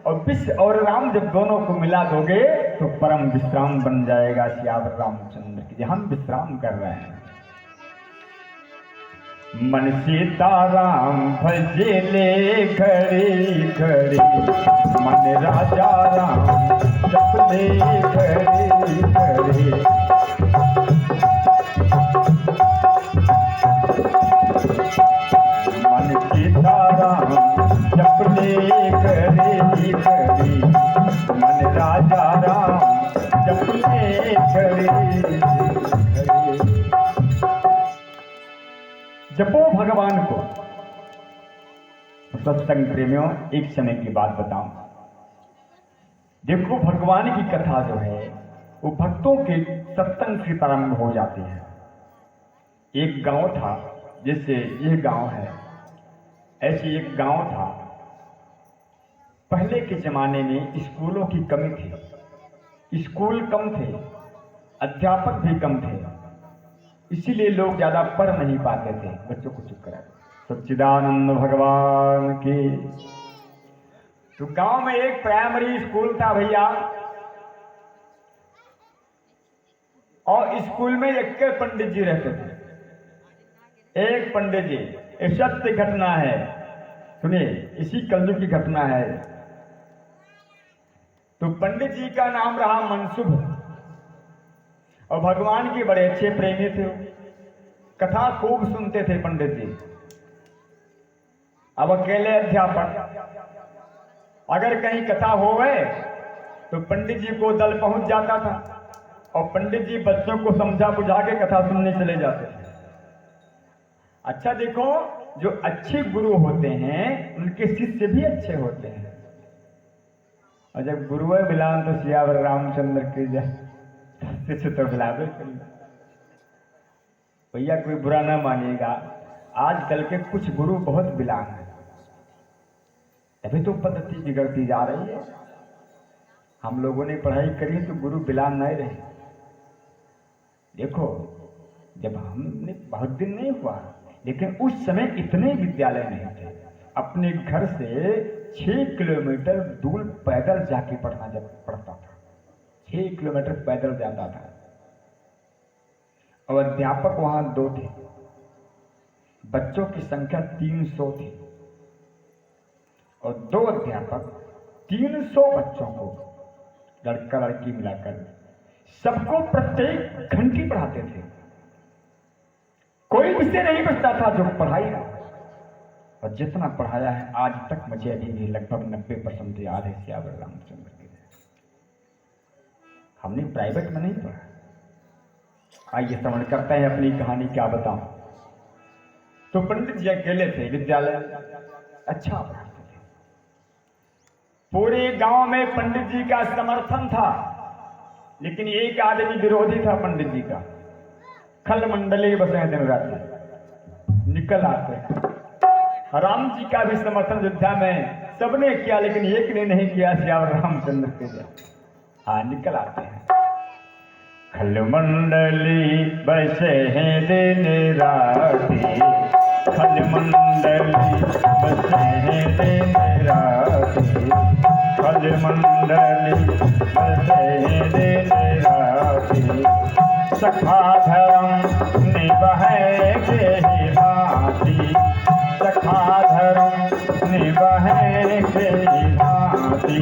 और विश्व और राम जब दोनों को मिला दोगे तो परम विश्राम बन जाएगा सियावर रामचंद्र की। हम विश्राम कर रहे हैं। मन सीताराम भजे ले घड़ी घड़ी, मन राजा राम जप ले घड़ी घड़ी। मन सीताराम जप ले घड़ी घड़ी, मन राजा राम जप ले घड़ी घड़ी। जपो भगवान को। सत्संग प्रेमियों, एक समय की बात बताऊं। देखो, भगवान की कथा जो है वो भक्तों के सत्संग से प्रारंभ हो जाती है। एक गांव था, जैसे ये गांव है, ऐसे एक गांव था। पहले के जमाने में स्कूलों की कमी थी, स्कूल कम थे, अध्यापक भी कम थे, इसीलिए लोग ज्यादा पढ़ नहीं पाते थे। बच्चों को चुप करा। सच्चिदानंद भगवान की। तो गांव में एक प्राइमरी स्कूल था भैया, और स्कूल में एक के पंडित जी रहते थे। एक पंडित जी, ये सत्य घटना है, सुनिए, इसी कलयुग की घटना है। तो पंडित जी का नाम रहा मनसुख, और भगवान के बड़े अच्छे प्रेमी थे। कथा खूब सुनते थे पंडित जी। अब अकेले अध्यापक, अगर कहीं कथा हो गए तो पंडित जी को दल पहुंच जाता था, और पंडित जी बच्चों को समझा बुझा के कथा सुनने चले जाते थे। अच्छा देखो, जो अच्छे गुरु होते हैं उनके शिष्य भी अच्छे होते हैं। और जब गुरु बिलान तो सियावर रामचंद्र के शिष्य तो बिलावे भैया, कोई बुरा ना मानिएगा। आजकल के कुछ गुरु बहुत बिलान है, अभी तो पद्धति बिगड़ती जा रही है। हम लोगों ने पढ़ाई करी तो गुरु बिलान नहीं रहे। देखो, जब हमने बहुत दिन नहीं हुआ, लेकिन उस समय इतने विद्यालय नहीं थे। अपने घर से 6 किलोमीटर दूर पैदल जाके पढ़ना जब पड़ता था, 6 किलोमीटर पैदल जाता था। और अध्यापक वहां 2 थे, बच्चों की संख्या 300 थी, और 2 अध्यापक 300 बच्चों को, लड़का लड़की मिलाकर, सबको प्रत्येक घंटी पढ़ाते थे। कोई विषय नहीं बचता था जो पढ़ाई ना। और जितना पढ़ाया है आज तक मुझे अभी भी लगभग 90% याद है सियावर रामचंद्र के। हमने प्राइवेट में नहीं पढ़ा। आइए श्रवण करते हैं अपनी कहानी, क्या बताऊं। तो पंडित जी अकेले थे, विद्यालय अच्छा पढ़ाते थे। पूरे गांव में पंडित जी का समर्थन था, लेकिन एक आदमी विरोधी था पंडित जी का। खल मंडली बसे दिन रात निकल आते हैं। राम जी का भी समर्थन अयोध्या में सबने किया, लेकिन एक ने नहीं किया, सियावर रामचंद्र के। हाँ, निकल आते हैं। खल मंडली बसे हैं दिन राती, खल मंडली बसे हैं दिन राती, खल मंडली बसे हैं दिन राती। सखा धर्म निभाए के ही भांति, सखा धर्म निभाए के ही भांति।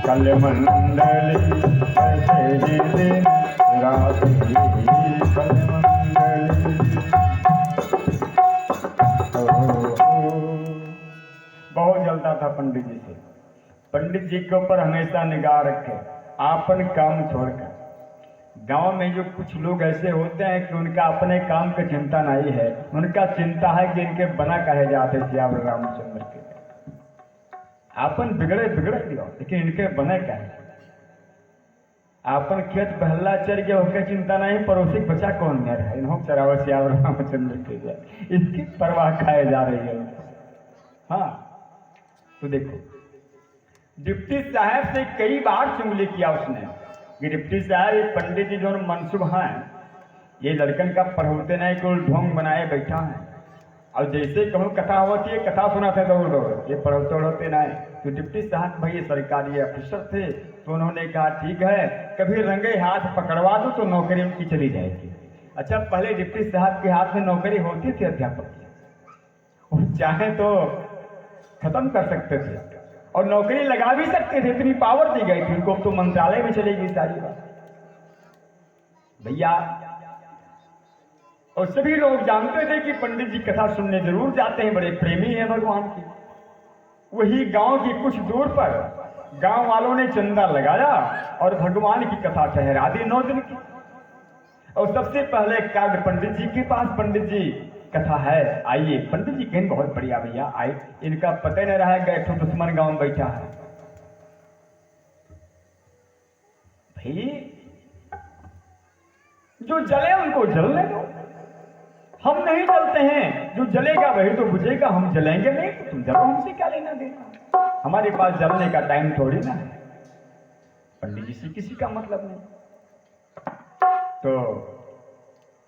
खल मंडली बसे हैं दिन राती, खल मंडली। बहुत जलता था पंडित जी से। पंडित जी के ऊपर हमेशा निगाह रखे, आपन काम छोड़कर। गांव में जो कुछ लोग ऐसे होते हैं कि उनका अपने काम की चिंता नहीं है, उनका चिंता है कि इनके बना कहे जाते सियावर रामचंद्र के। आपन बिगड़े बिगड़े दियो, लेकिन इनके बने क्या है। आपन खेत बहला चढ़ गया, होकर चिंता नहीं, पड़ोसी बचा कौन नहीं रहा, इन्हों चरावर सियावर रामचंद्र के जाए, इसकी परवाह खाए जा रही है। हाँ, तो देखो, डिप्टी साहब से कई बार चुगली किया उसने कि डिप्टी साहब, ये पंडित जी जो मनसुख हैं, ये लड़कन का पढ़ोते नहीं, कोई ढोंग बनाए बैठा है, और जैसे कहूँ कथा होती है, कथा सुनाते दौड़ दौड़, ये पढ़ोते उड़ोते नहीं। तो डिप्टी साहब भाई सरकारी अफसर थे, तो उन्होंने कहा ठीक है, कभी रंगे हाथ पकड़वा दो तो नौकरी उनकी चली जाएगी। अच्छा, पहले डिप्टी साहब के हाथ में नौकरी होती थी अध्यापक की, वो चाहे तो खत्म कर सकते थे और नौकरी लगा भी सकते थे, इतनी पावर दी गई थी उनको। तो मंत्रालय में चलेगी सारी बात भैया। और सभी लोग जानते थे कि पंडित जी कथा सुनने जरूर जाते हैं, बड़े प्रेमी हैं भगवान के। वही गांव की कुछ दूर पर गांव वालों ने चंदा लगाया और भगवान की कथा ठहरा दी 9 दिन की। और सबसे पहले कार्ड पंडित जी के पास, पंडित जी कथा है, आइए। पंडित जी कहें बहुत बढ़िया भैया, आए। इनका पता न रहा गए तो दुश्मन गांव में बैठा है। भाई जो जले उनको जलने दो, हम नहीं जलते हैं, जो जलेगा वही तो बुझेगा, हम जलेंगे नहीं तो तुम जलो, हमसे क्या लेना देना, हमारे पास जलने का टाइम थोड़ी ना है। पंडित जी से किसी का मतलब नहीं। तो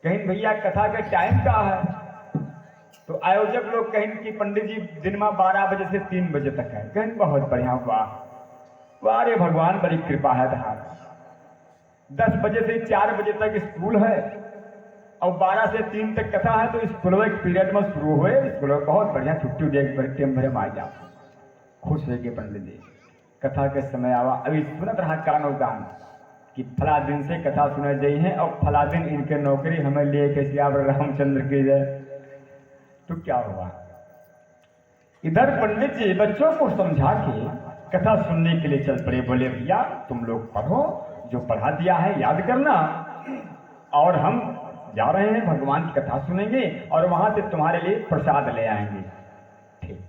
कहीं भैया कथा का टाइम क्या है, तो आयोजक लोग कहें कि पंडित जी दिन में 12 बजे से 3 बजे तक है। कहें बहुत बढ़िया, वाह वाह रे भगवान, बड़ी कृपा है तुम्हारी। 10 बजे से 4 बजे तक स्कूल है और 12 से 3 तक कथा है, तो स्कूल एक पीरियड में शुरू हुए, स्कूल बहुत बढ़िया छुट्टी देख टेम भरे मार जाओ, खुश है कि पंडित जी कथा के समय आवा। अभी सुनत रहा कानो गान कि फला दिन से कथा सुना जाई है और फला दिन इनके नौकरी हमें लिए के सियावर रामचंद्र की जाए। तो क्या हुआ, इधर पंडित जी बच्चों को समझा के कथा सुनने के लिए चल पड़े। बोले भैया तुम लोग पढ़ो, जो पढ़ा दिया है याद करना, और हम जा रहे हैं भगवान की कथा सुनेंगे और वहां से तुम्हारे लिए प्रसाद ले आएंगे। ठीक,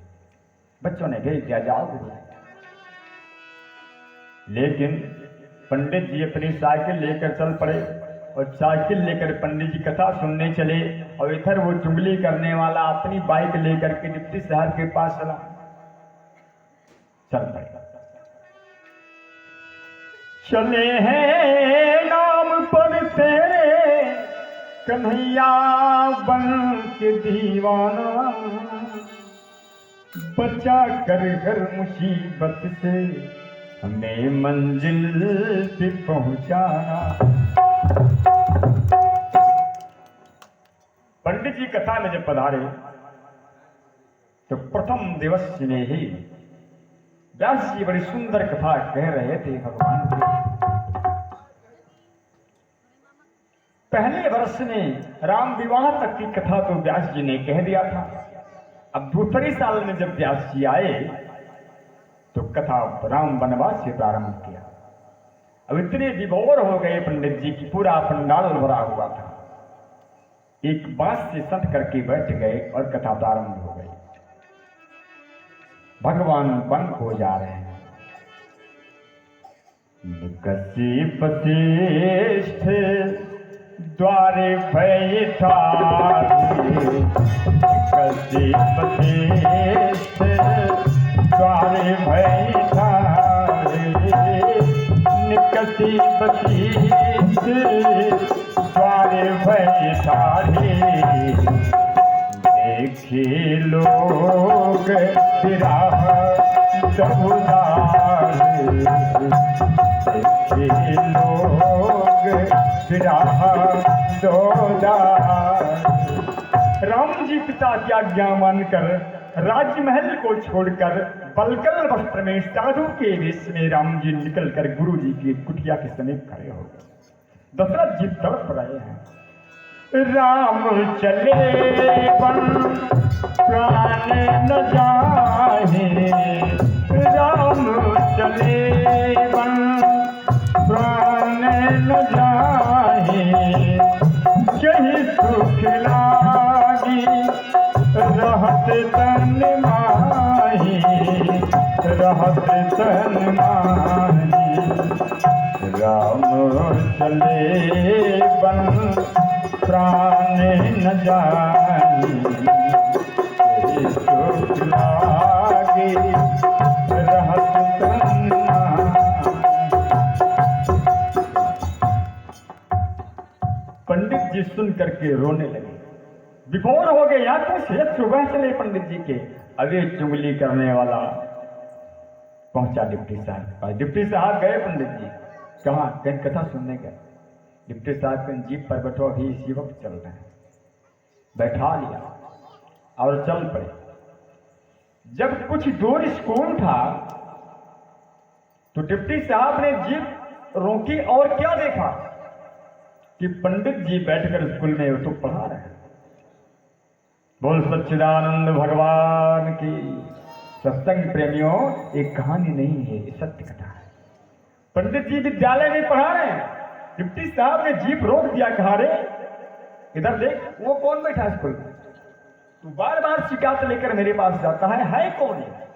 बच्चों ने भेज दिया, जाओ। लेकिन पंडित जी अपनी साइकिल लेकर चल पड़े और साइकिल लेकर पंडित जी कथा सुनने चले, और इधर वो चुगली करने वाला अपनी बाइक लेकर के डिप्टी साहब के पास चल पड़े। चले हैं नाम पर तेरे कन्हैया बन के दीवाना, बचा कर घर मुसीबत से हमें मंजिल पे पहुंचाना। पंडित जी कथा में जब पधारे तो प्रथम दिवस में ही व्यास जी बड़ी सुंदर कथा कह रहे थे भगवान की। पहले वर्ष में राम विवाह तक की कथा तो व्यास जी ने कह दिया था। अब दूसरे साल में जब व्यास जी आए तो कथा राम वनवास से प्रारंभ किया। अब इतने विभोर हो गए पंडित जी की पूरा पंडाल भरा हुआ था। एक बांस से सट करके बैठ गए और कथा प्रारंभ हो गई। भगवान वन हो जा रहे हैं। निकसी वशिष्ठ द्वारे बैठारे, निकसी वशिष्ठ द्वारे बैठारे, निकसी वशिष्ठ द्वारे बैठारे, देखे लोग विराह बहुदार, देखे लोग विराह बहुदार। राम जी पिता की आज्ञा मानकर राजमहल को छोड़कर बलकल वस्त्र में साधु के वेश में राम जी निकलकर गुरु जी की कुटिया के समीप खड़े हो गए। दशरथ जी तड़प रहे हैं। राम चले वन प्राण न जाहे, राम चले वन प्राण न जाहे, यही सुख लागी रहत तन माही, रहत तन माही। राम चले वन प्राण न जानी, सुख लागे रहत तन माही। पंडित जी सुन करके रोने लगे, विभोर हो गए। आंखों से सुबह चले पंडित जी के। अरे चुगली करने वाला, पहुंचा डिप्टी साहब के पास। डिप्टी साहब गए पंडित जी, कहाँ कहीं कथा सुनने गए। डिप्टी साहब कहीं जीप पर बैठो, अभी इसी वक्त चल रहे हैं। बैठा लिया और चल पड़े। जब कुछ दूर स्कूल था तो डिप्टी साहब ने जीप रोकी और क्या देखा कि पंडित जी बैठकर स्कूल में तो पढ़ा रहे हैं। बोल सच्चिदानंद भगवान की। सत्संग प्रेमियों, एक कहानी नहीं है, ये सत्य कथा है। पंडित जी विद्यालय में पढ़ा रहे हैं, डिप्टी साहब ने जीप रोक दिया, कहा रे इधर देख, वो कौन बैठा है स्कूल में, तू बार बार शिकायत लेकर मेरे पास जाता है कौन है?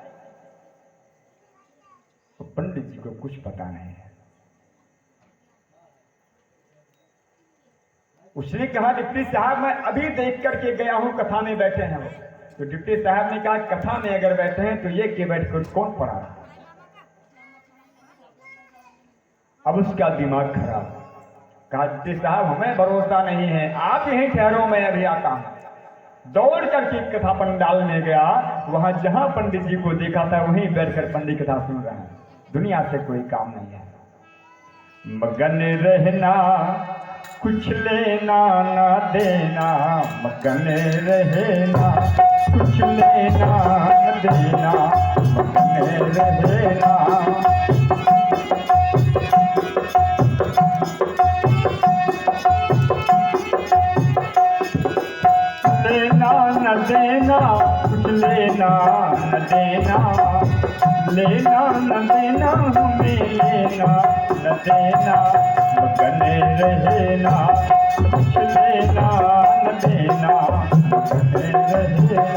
तो पंडित जी को कुछ पता नहीं है। उसने कहा डिप्टी साहब मैं अभी देख करके गया हूं, कथा में बैठे हैं वो। तो डिप्टी साहब ने कहा कथा में अगर बैठे हैं तो ये के बैठ कर कौन पढ़ा रहा? अब उसका दिमाग खराब। कहा डिप्टी साहब हमें भरोसा नहीं है, आप यहीं ठहरो, मैं अभी आता हूं। दौड़ करके कथा पंडाल में गया, वहां जहां पंडित जी को देखा था वहीं बैठकर पंडित कथा सुन रहे हैं। दुनिया से कोई काम नहीं है। मगन रहना कुछ लेना ना देना, मगन रहना कुछ लेना न देना, मगन रहना। लेना न देना कुछ लेना न देना, लेना न देना हमें लेना न देना, मगन रहना कुछ लेना न देना, मगन रहना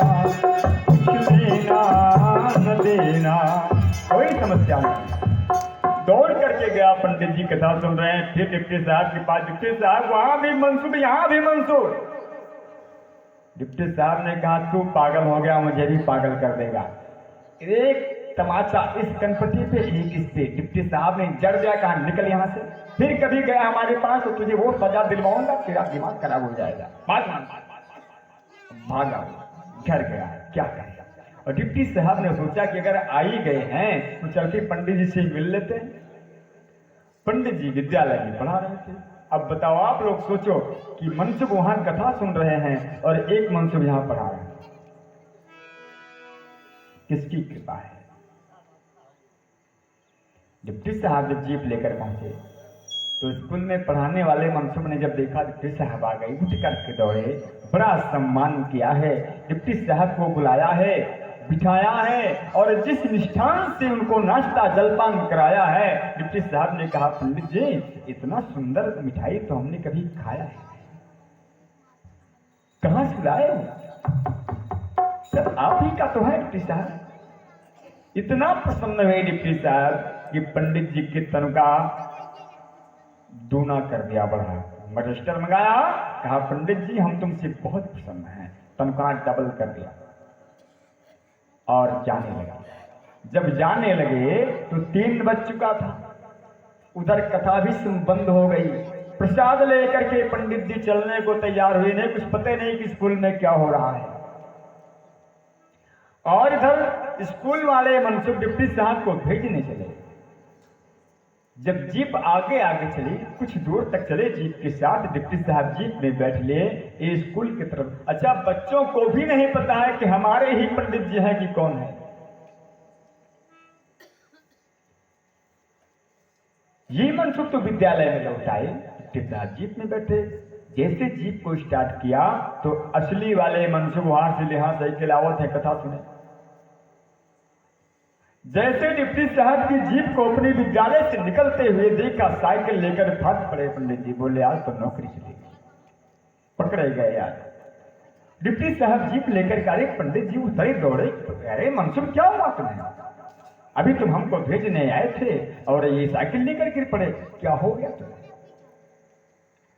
कुछ लेना न देना। कोई समस्या नहीं। दौड़ करके गया, पंडित जी कथा सुन रहे हैं। फिर डिप्टी साहब के पास, डिप्टी साहब वहां भी मंसूर यहां भी मंसूर। डिप्टी साहब ने कहा तू पागल हो गया, मुझे भी पागल कर देगा। एक तमाचा इस गणपति पे एक इस पे। डिप्टी साहब ने जड़ दिया, कहा निकल यहां से, फिर कभी गया हमारे पास तो तुझे वो सजा दिलवाऊंगा, तेरा दिमाग खराब हो जाएगा। भागा घर गया, क्या करेगा। और डिप्टी साहब ने सोचा कि अगर आ ही गए हैं तो चलते पंडित जी से मिल लेते हैं। पंडित जी विद्यालय में पढ़ा रहे थे। अब बताओ आप लोग सोचो कि मनसुख वहां कथा सुन रहे हैं और एक मनसुख यहां पढ़ा रहे हैं, किसकी कृपा है? डिप्टी साहब जब जीप लेकर पहुंचे तो स्कूल में पढ़ाने वाले मनसुख ने जब देखा डिप्टी साहब आ गए, उठ करके दौड़े, बड़ा सम्मान किया है, डिप्टी साहब को बुलाया है, बिठाया है और जिस निष्ठान से उनको नाश्ता जलपान कराया है। डिप्टी साहब ने कहा पंडित जी इतना सुंदर मिठाई तो हमने कभी खाया है, कहां से लाए हो? सर आप ही का तो है डिप्टी साहब। इतना प्रसन्न हुए डिप्टी साहब कि पंडित जी की तनख्वाह दूना कर दिया, बढ़ा। मजिस्टर मंगाया, कहा पंडित जी हम तुमसे बहुत प्रसन्न हैं, तनख्वाह डबल कर दिया। और जाने लगे। जब जाने लगे तो 3 बज चुका था। उधर कथा भी बंद हो गई। प्रसाद लेकर के पंडित जी चलने को तैयार हुए, नहीं कुछ पता नहीं कि स्कूल में क्या हो रहा है। और इधर स्कूल वाले मनसुख डिप्टी साहब को भेजने चले। जब जीप आगे आगे चली, कुछ दूर तक चले जीप के साथ, डिप्टी साहब जीप में बैठ ले स्कूल की तरफ। अच्छा बच्चों को भी नहीं पता है कि हमारे ही पंडित जी हैं कि कौन है। ये मनसुख तो विद्यालय में लौट आए, डिप्टी साहब जीप में बैठे। जैसे जीप को स्टार्ट किया तो असली वाले मनसुख वहां से लिहां साइकिल आवत है, कथा सुने। जैसे डिप्टी साहब की जीप को अपने विद्यालय से निकलते हुए देखा, साइकिल लेकर भाग पड़े। पंडित जी बोले आज तो नौकरी चलेगी, पकड़े गए आज। डिप्टी साहब जीप लेकर के अरे पंडित जी उतरे दौड़े, अरे मनसुख क्या हुआ तुम्हें? अभी तुम हमको भेजने आए थे और ये साइकिल लेकर गिर पड़े, क्या हो गया तुम्हें?